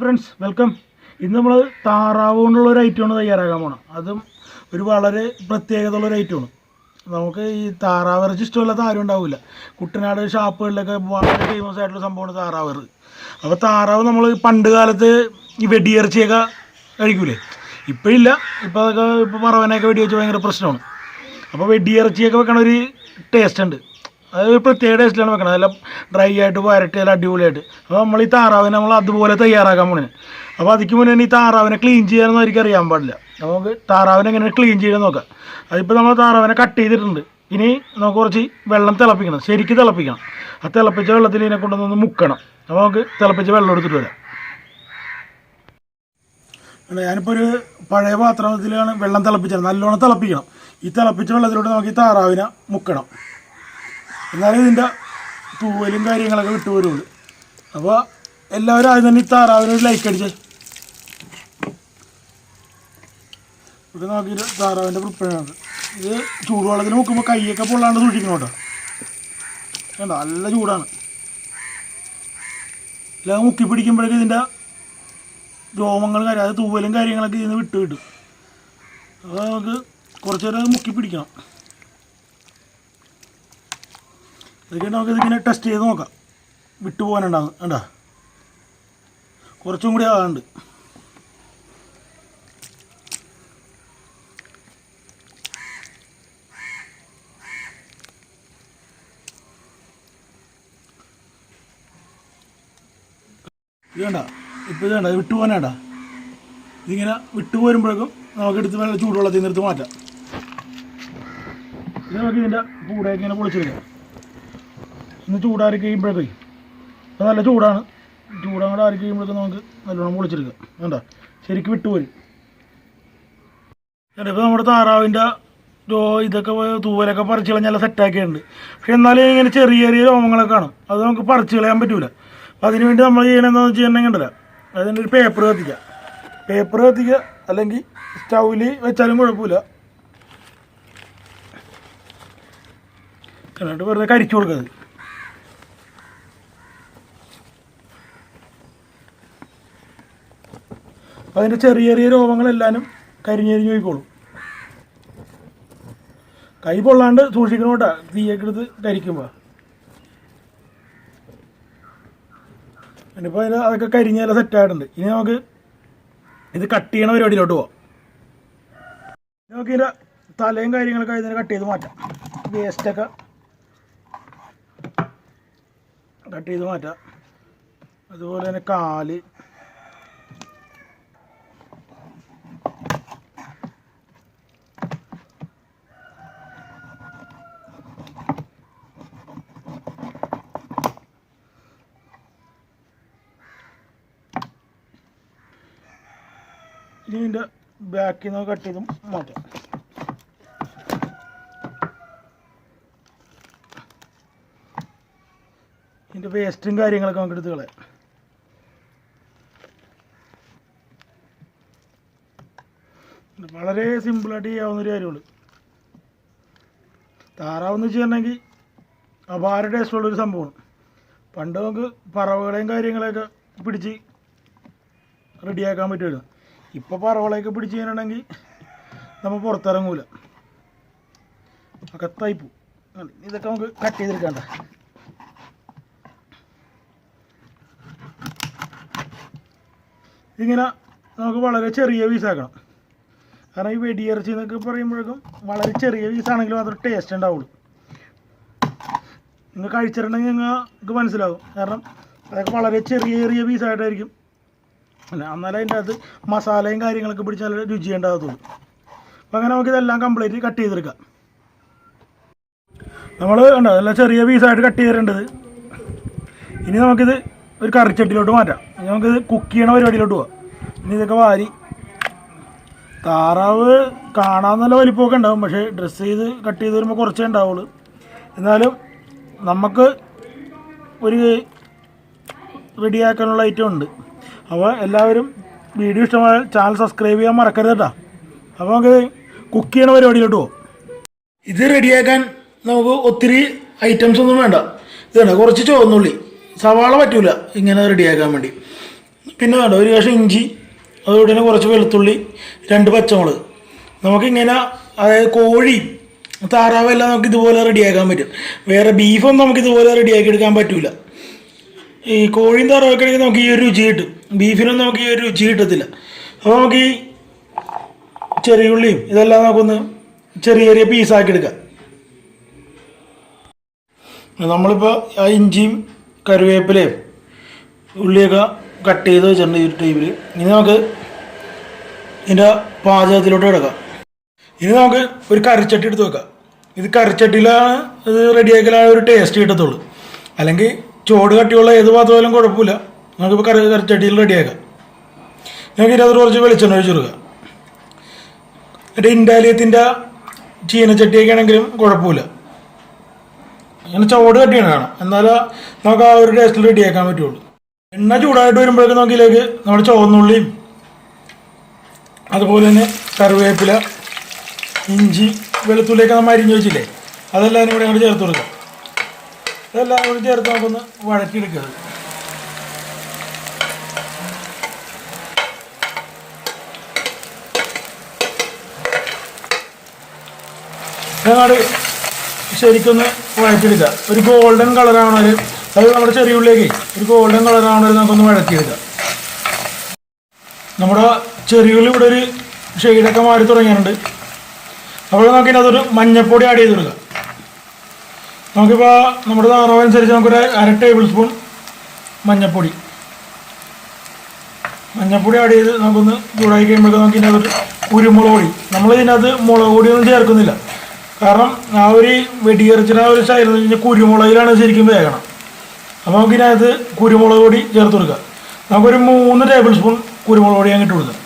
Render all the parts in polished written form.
Friends welcome. ഇന്ന് നമ്മൾ താറാവ് കൊണ്ടുള്ള ഒരു ഐറ്റമാണ് തയ്യാറാക്കാൻ പോകണം. അതും ഒരു വളരെ പ്രത്യേകതയുള്ളൊരു ഐറ്റമാണ്. നമുക്ക് ഈ താറാവ് ഇറച്ചി ഇഷ്ടമില്ലാത്ത ആരും ഉണ്ടാവില്ല. കുട്ടനാട് ഷാപ്പുകളിലൊക്കെ വളരെ ഫേമസ് ആയിട്ടുള്ള സംഭവമാണ് താറാവ് ഇറച്ചി. അപ്പോൾ താറാവ് നമ്മൾ പണ്ട് കാലത്ത് ഈ വെടിയിറച്ചിയൊക്കെ കഴിക്കൂലേ? ഇപ്പോൾ ഇല്ല, ഇപ്പോൾ അതൊക്കെ ഇപ്പോൾ പറവനൊക്കെ വെടി വെച്ച് ഭയങ്കര പ്രശ്നമാണ്. അപ്പോൾ വെടിയിറച്ചിയൊക്കെ വെക്കണ ഒരു ടേസ്റ്റ് ഉണ്ട്. അത് പ്രത്യേക ടേസ്റ്റിലാണ് വെക്കണം. അതെല്ലാം ഡ്രൈ ആയിട്ട് വരട്ടി എല്ലാം അടിപൊളിയായിട്ട്. അപ്പോൾ നമ്മൾ ഈ താറാവിനെ നമ്മൾ അതുപോലെ തയ്യാറാക്കാൻ പോണേ. അപ്പോൾ അതിക്ക് മുന്നേ ഈ താറാവിനെ ക്ലീൻ ചെയ്യാനൊന്നും എനിക്ക് അറിയാൻ പാടില്ല. നമുക്ക് താറാവിനെ എങ്ങനെ ക്ലീൻ ചെയ്യാൻ നോക്കാം. അതിപ്പോൾ നമ്മൾ താറാവിനെ കട്ട് ചെയ്തിട്ടുണ്ട്. ഇനി നമുക്ക് കുറച്ച് വെള്ളം തിളപ്പിക്കണം, ശരിക്കും തിളപ്പിക്കണം. ആ തിളപ്പിച്ച വെള്ളത്തിൽ ഇതിനെ കൊണ്ടുവന്ന് മുക്കണം. അപ്പോൾ നമുക്ക് തിളപ്പിച്ച വെള്ളം എടുത്തിട്ട് വരാം. ഞാനിപ്പോൾ ഒരു പഴയ പാത്രത്തിലാണ് വെള്ളം തിളപ്പിച്ചത്. നല്ലോണം തിളപ്പിക്കണം. ഈ തിളപ്പിച്ച വെള്ളത്തിലോട്ട് നമുക്ക് ഈ താറാവിനെ മുക്കണം. എന്നാലും ഇതിൻ്റെ തൂവലും കാര്യങ്ങളൊക്കെ വിട്ടു വരുള്ളൂ. അപ്പോൾ എല്ലാവരും ആദ്യം തന്നെ ഈ താറാവിനൊരു ലൈക്ക് അടിച്ച് ഇവിടെ നോക്കിയിട്ട് താറാവിൻ്റെ പ്രിപ്പറേഷൻ. ഇത് ചൂടുവെള്ളത്തിൽ മുക്കുമ്പോൾ കൈയൊക്കെ പൊള്ളാണ്ട് സൂക്ഷിക്കണം കേട്ടോ. വേണ്ട, നല്ല ചൂടാണ്. എല്ലാം മുക്കി പിടിക്കുമ്പോഴേക്കും ഇതിൻ്റെ രോമങ്ങൾ അതായത് തൂവലും കാര്യങ്ങളൊക്കെ ഇതിന് വിട്ട് കിട്ടും. അപ്പോൾ നമുക്ക് കുറച്ച് നേരം മുക്കി പിടിക്കണം. അതൊക്കെ നമുക്കിതിങ്ങനെ ടെസ്റ്റ് ചെയ്ത് നോക്കാം. വിട്ടു പോകാനുണ്ടാകും. വേണ്ട, കുറച്ചും കൂടി ആകാണ്ട്. ഇത് വേണ്ട, ഇപ്പോൾ ഇത് വേണ്ട, വിട്ടു പോകാനാണ്ട. ഇതിങ്ങനെ വിട്ടു പോരുമ്പോഴേക്കും നമുക്കെടുത്ത് വെള്ളം ചൂടുവെള്ളത്തിൽ നിന്ന് എടുത്ത് മാറ്റാം. ഇത് നമുക്ക് ഇതിൻ്റെ കൂടെയൊക്കെ ഇങ്ങനെ പൊളിച്ചെടുക്കാം. ഒന്ന് ചൂടാറി കഴിയുമ്പോഴേക്കും ഇപ്പോൾ നല്ല ചൂടാണ്. ചൂടങ്ങോട്ട് ആറി കഴിയുമ്പോഴേക്കും നമുക്ക് നല്ലോണം പൊളിച്ചെടുക്കാം. വേണ്ട, ശരിക്കും വിട്ടുപോരും. ഇപ്പോൾ നമ്മുടെ താറാവിൻ്റെ ഇതൊക്കെ തൂവലൊക്കെ പറിച്ച് കളഞ്ഞാൽ സെറ്റാക്കിയിട്ടുണ്ട്. പക്ഷെ എന്നാലും ഇങ്ങനെ ചെറിയ ചെറിയ രോമങ്ങളൊക്കെ കാണും. അത് നമുക്ക് പറിച്ച് കളയാൻ പറ്റില്ല. അപ്പോൾ അതിനുവേണ്ടി നമ്മൾ ചെയ്യണമെന്ന് വെച്ചിട്ടുണ്ടെങ്കിൽ ഉണ്ടല്ലോ, അതിൻ്റെ ഒരു പേപ്പർ കത്തിക്കുക, അല്ലെങ്കിൽ സ്റ്റൗവിൽ വെച്ചാലും കുഴപ്പമില്ല. എന്നിട്ട് വെറുതെ കരിച്ചു കൊടുക്കുന്നത്. അപ്പോൾ അതിൻ്റെ ചെറിയ ചെറിയ രോമങ്ങളെല്ലാവരും കരിഞ്ഞെരിഞ്ഞ് പോയിക്കോളും. കൈ പൊള്ളാണ്ട് സൂക്ഷിക്കണം കേട്ടോ, തീയൊക്കെ എടുത്ത് കരിക്കുമ്പോൾ. ഇനിയിപ്പോൾ അതിന് അതൊക്കെ കരിഞ്ഞെല്ലാം സെറ്റായിട്ടുണ്ട്. ഇനി നമുക്ക് ഇത് കട്ട് ചെയ്യണ പരിപാടിയിലോട്ട് പോവാം. നമുക്കിതിൻ്റെ തലയും കാര്യങ്ങളൊക്കെ ഇതിനെ കട്ട് ചെയ്ത് മാറ്റാം. വേസ്റ്റൊക്കെ കട്ട് ചെയ്ത് മാറ്റാം. അതുപോലെ തന്നെ കാല്, ഇനി ഇതിൻ്റെ ബാക്കിൽ നിന്ന് കട്ട് ചെയ്തും മാറ്റാം. ഇതിൻ്റെ വേസ്റ്റും കാര്യങ്ങളൊക്കെ നമുക്ക് എടുത്ത് കളയാം. വളരെ സിമ്പിളായിട്ട് ചെയ്യാവുന്നൊരു കാര്യമുള്ളൂ. താറാവെന്ന് വെച്ചിട്ടുണ്ടെങ്കിൽ അപാര ടേസ്റ്റുള്ളൊരു സംഭവമാണ്. പണ്ട് നമുക്ക് പറവകളെയും കാര്യങ്ങളെയൊക്കെ പിടിച്ച് റെഡിയാക്കാൻ പറ്റുമായിരുന്നു. ഇപ്പോൾ പറവളയൊക്കെ പിടിച്ച് ചെയ്യാനുണ്ടെങ്കിൽ നമ്മൾ പുറത്തിറങ്ങൂല, അകത്തായിപ്പോ. ഇതൊക്കെ നമുക്ക് കട്ട് ചെയ്തെടുക്കണ്ട. ഇതിങ്ങനെ നമുക്ക് വളരെ ചെറിയ പീസാക്കണം. കാരണം ഈ വെടിയിറച്ചി എന്നൊക്കെ പറയുമ്പോഴേക്കും വളരെ ചെറിയ പീസാണെങ്കിലും അതൊരു ടേസ്റ്റ് ഉണ്ടാവുള്ളൂ. നിങ്ങൾ കഴിച്ചിട്ടുണ്ടെങ്കിൽ നിങ്ങൾക്ക് മനസ്സിലാവും. കാരണം അതൊക്കെ വളരെ ചെറിയ ചെറിയ പീസായിട്ടായിരിക്കും. അല്ല, എന്നാലും അതിൻ്റെ അകത്ത് മസാലയും കാര്യങ്ങളൊക്കെ പിടിച്ച് നല്ല രുചി ഉണ്ടാകത്തുള്ളൂ. അപ്പോൾ അങ്ങനെ നമുക്കിതെല്ലാം കംപ്ലീറ്റ് കട്ട് ചെയ്തെടുക്കാം. നമ്മൾ ഉണ്ടോ നല്ല ചെറിയ പീസായിട്ട് കട്ട് ചെയ്തിട്ടുണ്ടത്. ഇനി നമുക്കിത് ഒരു കറിച്ചട്ടിയിലോട്ട് മാറ്റാം. ഇനി നമുക്കിത് കുക്ക് ചെയ്യണ പരിപാടിയിലോട്ട് പോവാം. ഇനി ഇതൊക്കെ വാരി, താറാവ് കാണാൻ നല്ല വലിപ്പമൊക്കെ ഉണ്ടാവും, പക്ഷേ ഡ്രസ്സ് ചെയ്ത് കട്ട് ചെയ്ത് വരുമ്പോൾ കുറച്ചേ ഉണ്ടാവുള്ളൂ. എന്നാലും നമുക്ക് ഒരു റെഡിയാക്കാനുള്ള ഐറ്റം ഉണ്ട്. അപ്പോൾ എല്ലാവരും വീഡിയോ ഇഷ്ടമായ ചാനൽ സബ്സ്ക്രൈബ് ചെയ്യാൻ മറക്കരുത് കേട്ടോ. അപ്പോൾ നമുക്ക് കുക്ക് ചെയ്യണ പരിപാടിയിലോട്ട് പോകും. ഇത് റെഡിയാക്കാൻ നമുക്ക് ഒത്തിരി ഐറ്റംസ് ഒന്നും വേണ്ട. ഇതാണ് കുറച്ച് ചുവന്നുള്ളി, സവാള പറ്റൂല ഇങ്ങനെ റെഡിയാക്കാൻ വേണ്ടി. പിന്നെ വേണ്ട ഒരു കഷ്ണം ഇഞ്ചി, അതുപോലെ തന്നെ കുറച്ച് വെളുത്തുള്ളി, 2 പച്ചമുളക്. നമുക്കിങ്ങനെ അതായത് കോഴി താറാവെല്ലാം നമുക്ക് ഇതുപോലെ റെഡിയാക്കാൻ പറ്റും. വേറെ ബീഫൊന്നും നമുക്ക് ഇതുപോലെ റെഡിയാക്കി എടുക്കാൻ പറ്റില്ല. ഈ കോഴിയും താറാവൊക്കെ ആണെങ്കിൽ നമുക്ക് ഈ ഒരു രുചി കിട്ടും. ബീഫിനൊന്നും നമുക്ക് ഈ ഒരു രുചി കിട്ടത്തില്ല. അപ്പോൾ നമുക്ക് ഈ ചെറിയ ഉള്ളിയും ഇതെല്ലാം നമുക്കൊന്ന് ചെറിയ ചെറിയ പീസാക്കി എടുക്കാം. നമ്മളിപ്പോൾ ആ ഇഞ്ചിയും കറിവേപ്പിലയും ഉള്ളിയൊക്കെ കട്ട് ചെയ്ത് വെച്ചിട്ടുണ്ട് ഈ ഒരു ടൈമിൽ. ഇനി നമുക്ക് ഇതിൻ്റെ പാചകത്തിലോട്ട് കിടക്കാം. ഇനി നമുക്ക് ഒരു കറിച്ചട്ടി എടുത്ത് വെക്കാം. ഇത് കറിച്ചട്ടിയിലാണ് ഇത് റെഡിയാക്കലാണ് ഒരു ടേസ്റ്റ് കിട്ടത്തുള്ളൂ. അല്ലെങ്കിൽ ചോട് കട്ടിയുള്ള ഏത് പാത്രമായാലും കുഴപ്പമില്ല. നമുക്കിപ്പോൾ കറിച്ചട്ടിയിൽ റെഡിയാക്കാം. നമുക്ക് ഇതിനകത്ത് കുറച്ച് വെളിച്ചെണ്ണ ഒഴിച്ച് കൊടുക്കുക. എന്നിട്ട് ഇൻഡാലിയത്തിൻ്റെ ചീനച്ചട്ടിയൊക്കെ ആണെങ്കിലും കുഴപ്പമില്ല. അങ്ങനെ ചോട് കട്ടിയാണ് വേണം, എന്നാലും നമുക്ക് ആ ഒരു ടേസ്റ്റിൽ റെഡിയാക്കാൻ പറ്റുള്ളൂ. എണ്ണ ചൂടായിട്ട് വരുമ്പോഴേക്കും നമുക്ക് ഇതിലേക്ക് നമ്മുടെ ചുവന്നുള്ളിയും അതുപോലെ തന്നെ കറിവേപ്പില, ഇഞ്ചി, വെളുത്തുള്ളിയൊക്കെ നമ്മൾ അരിഞ്ഞ് വെച്ചില്ലേ, അതെല്ലാം കൂടി അങ്ങോട്ട് ചേർത്ത് കൊടുക്കാം. അതെല്ലാം കൂടി ചേർത്ത് നമുക്കൊന്ന് വഴറ്റിയെടുക്കുക. അങ്ങോട്ട് ശരിക്കൊന്ന് വഴറ്റിയെടുക്കുക. ഒരു ഗോൾഡൻ കളറാവണവർ, അത് നമ്മുടെ ചെറിയ ഉള്ളിലേക്ക് ഒരു ഗോൾഡൻ കളറാവണവർ നമുക്കൊന്ന് വഴറ്റിയെടുക്കുക. നമ്മുടെ ചെറിയുള്ളി ഇവിടെ ഒരു ഷെയ്ഡൊക്കെ മാറി തുടങ്ങിയിട്ടുണ്ട്. അപ്പോൾ നമുക്കിതിനകത്തൊരു മഞ്ഞൾപ്പൊടി ആഡ് ചെയ്ത് കൊടുക്കാം. നമുക്കിപ്പോൾ നമ്മുടെ താറാവനുസരിച്ച് നമുക്കൊരു 1/2 ടേബിൾ സ്പൂൺ മഞ്ഞൾപ്പൊടി ആഡ് ചെയ്ത് നമുക്കൊന്ന് ചൂടാക്കി കഴിയുമ്പോഴേക്കും നമുക്ക് ഇതിനകത്തൊരു കുരുമുളക് പൊടി. നമ്മളിതിനകത്ത് മുളക് പൊടിയൊന്നും ചേർക്കുന്നില്ല. കാരണം ആ ഒരു വെടിയിറച്ചിയുടെ ആ ഒരു സ്റ്റൈൽ എന്ന് വെച്ച് കഴിഞ്ഞാൽ കുരുമുളകിലാണ് ശരിക്കും വേകണം. അപ്പോൾ നമുക്കിതിനകത്ത് കുരുമുളക് പൊടി ചേർത്ത് കൊടുക്കുക. നമുക്കൊരു 3 ടേബിൾ സ്പൂൺ കുരുമുളക് പൊടി അങ്ങ് ഇട്ട് കൊടുക്കുക.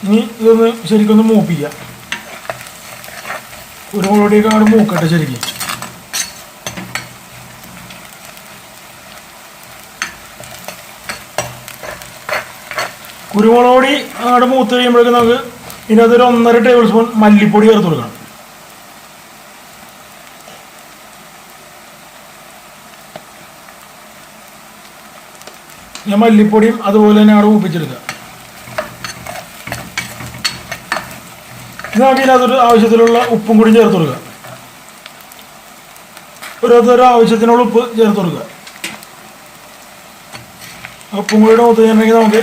ഇനി ഇതൊന്ന് ശരിക്കൊന്ന് മൂപ്പിക്കുക. കുരുമുളക് പൊടിയൊക്കെ അങ്ങോട്ട് മൂക്കട്ടെ ശരിക്കും. കുരുമുളക് പൊടി അങ്ങോട്ട് മൂത്ത് കഴിയുമ്പോഴേക്കും നമുക്ക് ഇതിനകത്തൊരു 1.5 ടേബിൾ സ്പൂൺ മല്ലിപ്പൊടി ചേർത്ത് കൊടുക്കണം. ഞാൻ മല്ലിപ്പൊടിയും അതുപോലെ തന്നെ അവിടെ മൂപ്പിച്ചെടുക്കുക. നമുക്ക് ഇതിനകത്തൊരു ആവശ്യത്തിലുള്ള ഉപ്പും കൂടി ചേർത്ത് കൊടുക്കുക. ഓരോരുത്തരും ആവശ്യത്തിനുള്ള ഉപ്പ് ചേർത്ത് കൊടുക്കുക. ഉപ്പും കൂടി മൂത്ത് കഴിഞ്ഞിട്ടുണ്ടെങ്കിൽ നമുക്ക്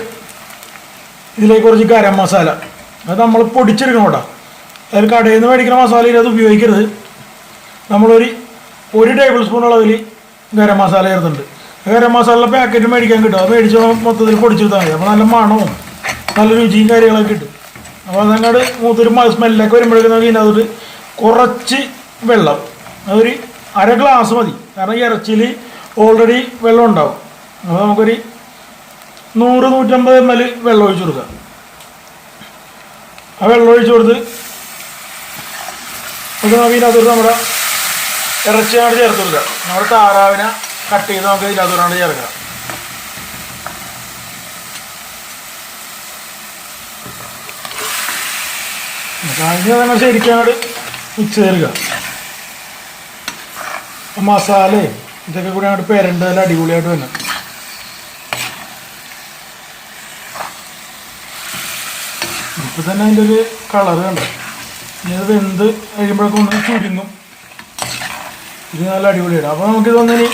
ഇതിലേക്ക് കുറച്ച് ഗരം മസാല, അത് നമ്മൾ പൊടിച്ചെടുക്കണം കേട്ടോ. അതിൽ കടയിൽ നിന്ന് മേടിക്കുന്ന മസാല ഇതിനകത്ത് ഉപയോഗിക്കരുത്. നമ്മളൊരു 1 ടേബിൾ സ്പൂൺ അളവിൽ ഗരം മസാല ചേർത്തിട്ടുണ്ട്. ഗരം മസാല പാക്കറ്റ് മേടിക്കാൻ കിട്ടും. അത് മേടിച്ച് മൊത്തത്തിൽ പൊടിച്ചെടുത്താൽ മതി. അപ്പോൾ നല്ല മണവും നല്ല രുചിയും കാര്യങ്ങളൊക്കെ കിട്ടും. അപ്പോൾ അതങ്ങോട്ട് മൂത്തൊരു സ്മെല്ലൊക്കെ വരുമ്പോഴേക്കും നമുക്ക് ഇതിനകത്ത് കുറച്ച് വെള്ളം, അതൊരു 1/2 ഗ്ലാസ് മതി. കാരണം ഈ ഇറച്ചിയിൽ ഓൾറെഡി വെള്ളം ഉണ്ടാവും. അപ്പോൾ നമുക്കൊരു 100-150 ml വെള്ളം ഒഴിച്ച് കൊടുക്കുക. ആ വെള്ളം ഒഴിച്ച് കൊടുത്ത് അത് നമുക്ക് ഇതിനകത്തോട്ട് നമ്മുടെ ഇറച്ചിയാണ് ചേർത്ത് കൊടുക്കുക. നമ്മുടെ താറാവിനെ കട്ട് ചെയ്ത് നമുക്ക് ഇതിനകത്തോടാണ് ചേർക്കുക. അതിന് തന്നെ ശരിക്കും അങ്ങോട്ട് മിക്സ് ചേർക്കുക. മസാലയും ഇതൊക്കെ കൂടി അങ്ങോട്ട് പെരണ്ടതിൽ അടിപൊളിയായിട്ട് വരണം. ഇപ്പം തന്നെ അതിൻ്റെ ഒരു കളറ് കണ്ടോ. ഇനി അത് വെന്ത് കഴിയുമ്പോഴൊക്കെ ഒന്ന് ചുരുങ്ങും. ഇത് നല്ല അടിപൊളിയാണ്. അപ്പോൾ നമുക്കിതൊന്നിനി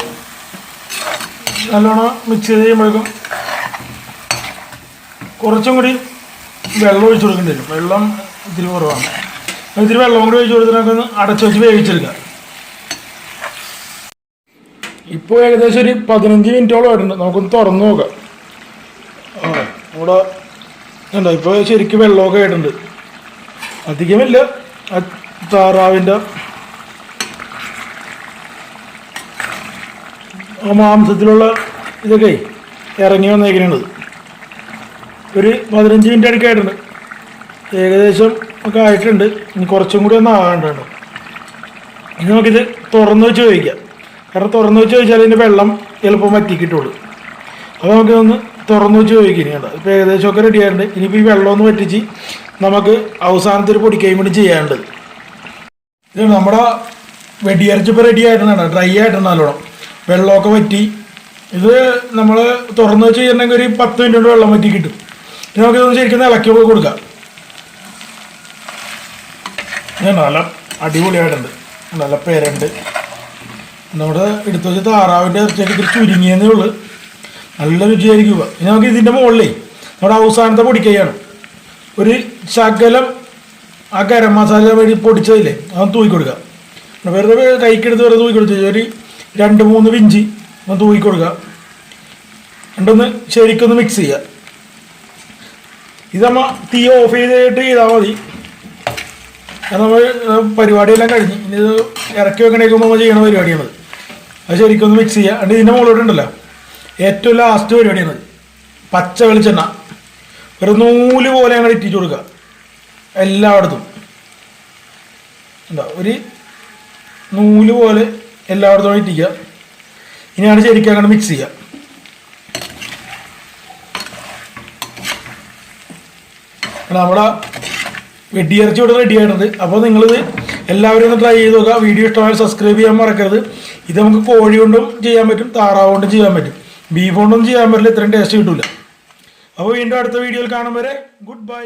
നല്ലോണം മിക്സ് ചെയ്ത് കഴിയുമ്പോഴേക്കും കുറച്ചും കൂടി വെള്ളം ഒഴിച്ച് കൊടുക്കേണ്ടി വരും. വെള്ളം ഇത്തിരി കുറവാണ്. ഇത്തിരി വെള്ളം കൂടി ഒഴിച്ച് കൊടുത്ത് നമുക്കൊന്ന് അടച്ചു വെച്ച് വേവിച്ചെടുക്കാം. ഇപ്പോൾ ഏകദേശം ഒരു 15 മിനിറ്റോളം ആയിട്ടുണ്ട്. നമുക്കൊന്ന് തുറന്ന് നോക്കാം. നമ്മുടെ ഉണ്ടോ ഇപ്പോൾ ശരിക്കും വെള്ളമൊക്കെ ആയിട്ടുണ്ട്. അധികമില്ല. താറാവിൻ്റെ മാംസത്തിലുള്ള ഇതൊക്കെ ഇറങ്ങി വന്നേക്കുന്നത് ഒരു 15 മിനിറ്റ് അടുക്കായിട്ടുണ്ട്. ഏകദേശം ഒക്കെ ആയിട്ടുണ്ട്. ഇനി കുറച്ചും കൂടി ഒന്ന് ആകാണ്ടുണ്ട്. ഇനി നമുക്കിത് തുറന്ന് വെച്ച് കഴിക്കാം. കാരണം തുറന്ന് വെച്ച് കഴിച്ചാൽ ഇതിൻ്റെ വെള്ളം ചിലപ്പോൾ വറ്റിക്കിട്ടുള്ളൂ. അപ്പോൾ നമുക്കിതൊന്ന് തുറന്ന് വെച്ച് ചോദിക്കുക. ഇനി കേട്ടോ ഇപ്പോൾ ഏകദേശമൊക്കെ റെഡി ആയിട്ടുണ്ട്. ഇനിയിപ്പോൾ ഈ വെള്ളമൊന്ന് വറ്റിച്ച് നമുക്ക് അവസാനത്തെ ഒരു പൊടിക്കൈയും കൂടി ചെയ്യാനുണ്ട്. ഇത് നമ്മുടെ വെടിയിറച്ചി ഇപ്പോൾ റെഡി ആയിട്ടാണ്, ഡ്രൈ ആയിട്ടാണ് നല്ലോണം, വെള്ളമൊക്കെ വറ്റി. ഇത് നമ്മൾ തുറന്ന് വെച്ച് കഴിഞ്ഞിട്ടുണ്ടെങ്കിൽ ഒരു 10 മിനിറ്റ് കൊണ്ട് വെള്ളം വറ്റി കിട്ടും. ഇനി നമുക്കിതൊന്ന് ശരിക്കും ഇളക്കി കൊടുക്കാം. നല്ല അടിപൊളിയായിട്ടുണ്ട്, നല്ല പേരുണ്ട്. നമ്മുടെ എടുത്തു വെച്ച താറാവിൻ്റെ ഇറച്ചിയൊക്കെ ഇത്തിരി ചുരുങ്ങിയെന്നേ ഉള്ളൂ, നല്ല രുചിയായിരിക്കും. ഇനി നമുക്ക് ഇതിൻ്റെ മുകളിലേ നമ്മുടെ അവസാനത്തെ പൊടിക്കൈയാണ് ഒരു ശകലം ആ ഗരം മസാല വഴി പൊടിച്ചതില്ലേ അതൊന്ന് തൂക്കി കൊടുക്കുക. വെറുതെ കൈക്കെടുത്ത് വെറുതെ തൂക്കി കൊടുത്ത് ഒരു 2-3 പിഞ്ചി ഒന്ന് തൂക്കി കൊടുക്കുക. രണ്ടൊന്ന് ശരിക്കൊന്ന് മിക്സ് ചെയ്യുക. ഇത് നമ്മൾ തീ ഓഫ് ചെയ്തിട്ട് ചെയ്താൽ മതി. നമ്മൾ പരിപാടിയെല്ലാം കഴിഞ്ഞ് ഇനി ഇത് ഇറക്കി വെക്കണേക്കുമ്പോൾ നമ്മൾ ചെയ്യണ പരിപാടിയാണ്. അത് ശരിക്കൊന്ന് മിക്സ് ചെയ്യുക. എന്നിട്ട് ഇതിൻ്റെ മുകളിലോട്ടുണ്ടല്ലോ ഏറ്റവും ലാസ്റ്റ് പരിപാടിയാണ് പച്ച വെളിച്ചെണ്ണ ഒരു നൂല് പോലെ ഞങ്ങൾ ഇറ്റിച്ച് കൊടുക്കുക എല്ലായിടത്തും. എന്താ ഒരു നൂല് പോലെ എല്ലായിടത്തും ഇറ്റിക്കുക. ഇനിയാണ് ശരിക്കും അങ്ങനെ മിക്സ് ചെയ്യുക. നമ്മുടെ വെടിയിറച്ചി ഇവിടെ റെഡി ആയിട്ടുണ്ട്. അപ്പോൾ നിങ്ങളിത് എല്ലാവരും ഒന്ന് ട്രൈ ചെയ്ത് നോക്കുക. വീഡിയോ ഇഷ്ടമായാൽ സബ്സ്ക്രൈബ് ചെയ്യാൻ മറക്കരുത്. ഇത് നമുക്ക് കോഴി കൊണ്ടും ചെയ്യാൻ പറ്റും, താറാവ് കൊണ്ടും ചെയ്യാൻ പറ്റും, ബീഫ് കൊണ്ടൊന്നും ചെയ്യാൻ പറ്റില്ല, ഇത്രയും ടേസ്റ്റ് കിട്ടില്ല. അപ്പോൾ വീണ്ടും അടുത്ത വീഡിയോയിൽ കാണും വരെ ഗുഡ് ബൈ.